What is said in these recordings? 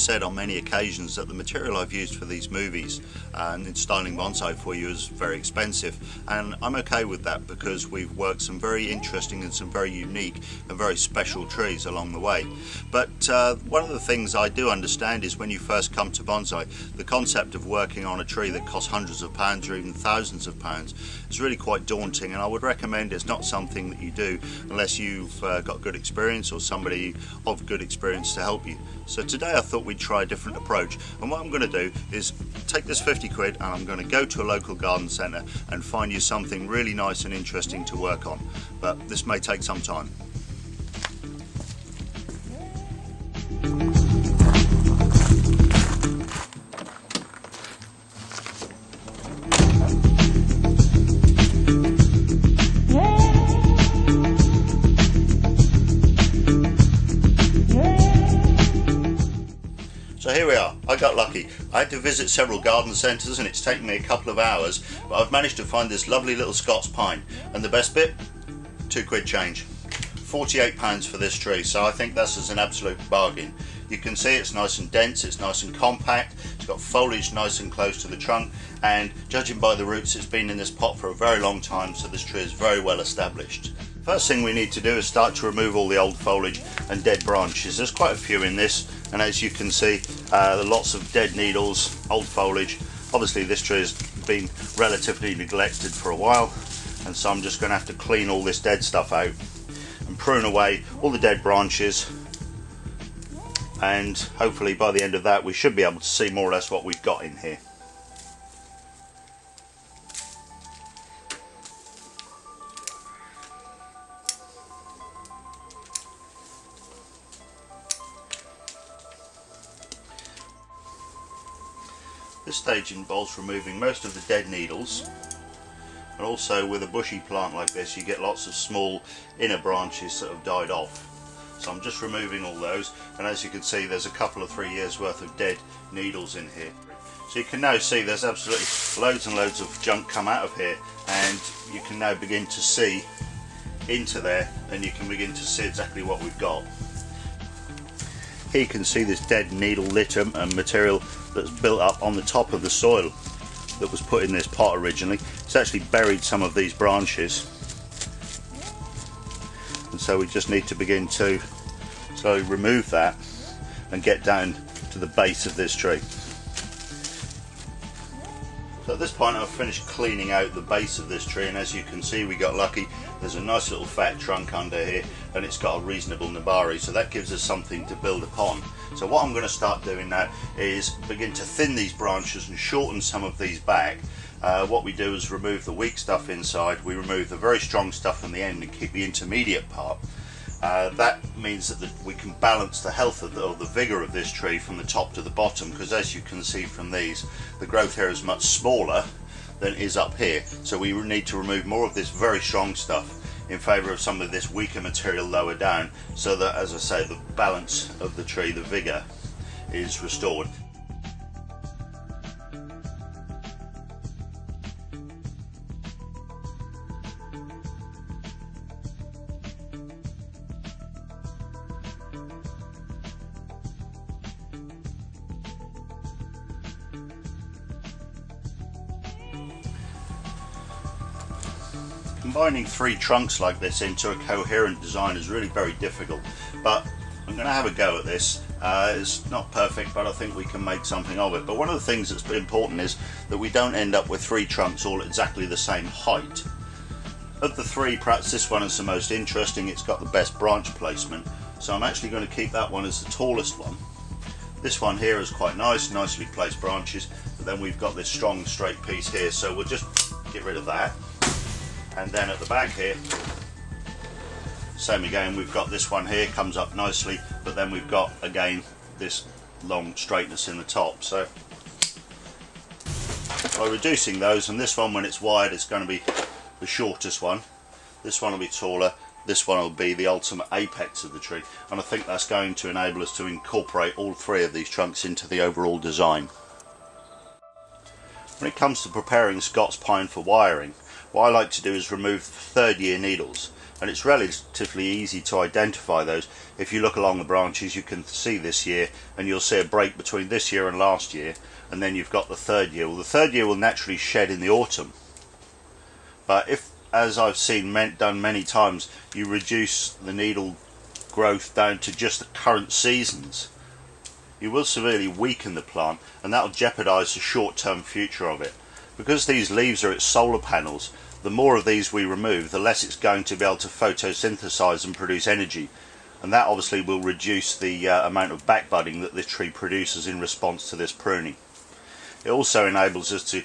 said on many occasions that the material I've used for these movies and in styling bonsai for you is very expensive, and I'm okay with that because we've worked some very interesting and some very unique and very special trees along the way. But one of the things I do understand is when you first come to bonsai, the concept of working on a tree that costs hundreds of pounds or even thousands of pounds is really quite daunting, and I would recommend it's not something that you do unless you've got good experience or somebody of good experience to help you. So today I thought we'd try a different approach, and what I'm going to do is take this 50 quid and I'm going to go to a local garden centre and find you something really nice and interesting to work on, but this may take some time. So here we are. I got lucky. I had to visit several garden centres and it's taken me a couple of hours, but I've managed to find this lovely little Scots Pine, and the best bit, 2 quid change. £48 for this tree, so I think that's an absolute bargain. You can see it's nice and dense, it's nice and compact, it's got foliage nice and close to the trunk, and judging by the roots it's been in this pot for a very long time, so this tree is very well established. First thing we need to do is start to remove all the old foliage and dead branches. There's quite a few in this, and as you can see, lots of dead needles, old foliage. Obviously this tree has been relatively neglected for a while, and so I'm just going to have to clean all this dead stuff out and prune away all the dead branches, and hopefully by the end of that we should be able to see more or less what we've got in here. This stage involves removing most of the dead needles, and also with a bushy plant like this you get lots of small inner branches that have died off. So I'm just removing all those, and as you can see there's a couple of 3 years worth of dead needles in here. So you can now see there's absolutely loads and loads of junk come out of here, and you can now begin to see into there and you can begin to see exactly what we've got. Here you can see this dead needle litter and material that's built up on the top of the soil that was put in this pot originally. It's actually buried some of these branches, and so we just need to begin to slowly remove that and get down to the base of this tree. So at this point I've finished cleaning out the base of this tree, and as you can see we got lucky. There's a nice little fat trunk under here and it's got a reasonable nabari, so that gives us something to build upon. So what I'm going to start doing now is begin to thin these branches and shorten some of these back. What we do is remove the weak stuff inside, we remove the very strong stuff from the end and keep the intermediate part. That means that we can balance the health of or the vigour of this tree from the top to the bottom, because as you can see from these, the growth here is much smaller than is up here, so we need to remove more of this very strong stuff in favour of some of this weaker material lower down, so that, as I say, the balance of the tree, the vigour, is restored. Combining 3 trunks like this into a coherent design is really very difficult, but I'm going to have a go at this. It's not perfect, but I think we can make something of it. But one of the things that's important is that we don't end up with 3 trunks all exactly the same height. Of the 3, perhaps this one is the most interesting. It's got the best branch placement, so I'm actually going to keep that one as the tallest one. This one here is quite nice, nicely placed branches, but then we've got this strong straight piece here, so we'll just get rid of that. And then at the back here, same again, we've got this one here, comes up nicely, but then we've got again this long straightness in the top. So by reducing those, and this one when it's wide it's going to be the shortest one, this one will be taller, this one will be the ultimate apex of the tree, and I think that's going to enable us to incorporate all 3 of these trunks into the overall design. When it comes to preparing Scots Pine for wiring, what I like to do is remove the 3rd year needles. and it's relatively easy to identify those. If you look along the branches, you can see this year, and you'll see a break between this year and last year, and then you've got the third year. Well, the third year will naturally shed in the autumn, but if, as I've seen done many times, you reduce the needle growth down to just the current seasons, you will severely weaken the plant, and that will jeopardize the short-term future of it. Because these leaves are its solar panels, the more of these we remove, the less it's going to be able to photosynthesize and produce energy, and that obviously will reduce the amount of backbudding that this tree produces in response to this pruning. It also enables us to,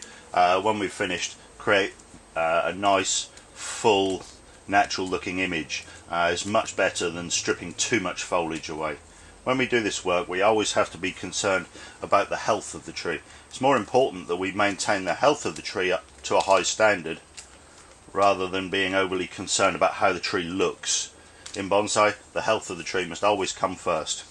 when we've finished, create a nice, full, natural looking image. It's much better than stripping too much foliage away. When we do this work, we always have to be concerned about the health of the tree. It's more important that we maintain the health of the tree up to a high standard, rather than being overly concerned about how the tree looks. In bonsai, the health of the tree must always come first.